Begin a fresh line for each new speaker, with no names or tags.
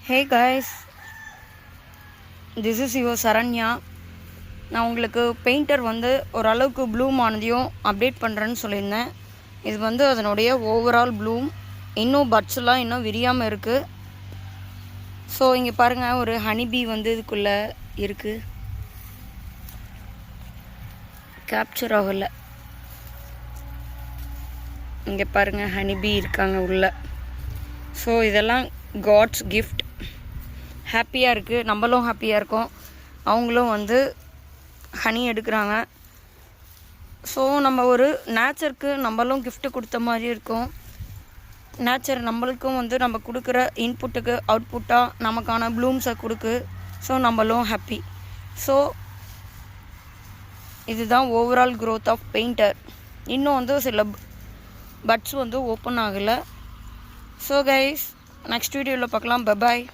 Hey guys, this is your Saranya. நான் உங்களுக்கு painter வந்து ஓரளவுக்கு ப்ளூம் ஆனதையும் அப்டேட் பண்ணுறேன்னு சொல்லியிருந்தேன். இது வந்து அதனுடைய ஓவரால் ப்ளூம். இன்னும் பட்ஸ்லாம் இன்னும் விரியாமல் இருக்குது. ஸோ இங்கே பாருங்கள், ஒரு ஹனிபி வந்து இதுக்குள்ளே இருக்குது. கேப்சர் ஆகலை. இங்கே பாருங்கள், ஹனிபி இருக்காங்க உள்ளே. ஸோ இதெல்லாம் காட்ஸ் கிஃப்ட். ஹாப்பியாக இருக்குது, நம்மளும் ஹாப்பியாக இருக்கோம், அவங்களும் வந்து ஹனி எடுக்கிறாங்க. ஸோ நம்ம ஒரு நேச்சருக்கு நம்மளும் கிஃப்ட்டு கொடுத்த மாதிரி இருக்கும். நேச்சர் நம்மளுக்கும் வந்து நம்ம கொடுக்குற இன்புட்டுக்கு அவுட்புட்டாக நமக்கான ப்ளூம்ஸை கொடுக்கு. ஸோ நம்மளும் ஹாப்பி. ஸோ இதுதான் ஓவரால் க்ரோத் ஆஃப் பெயிண்டர். இன்னும் வந்து சில பட்ஸ் வந்து ஓப்பன் ஆகலை. ஸோ கைஸ், நெக்ஸ்ட் வீடியோவில் பார்க்கலாம். Bye bye.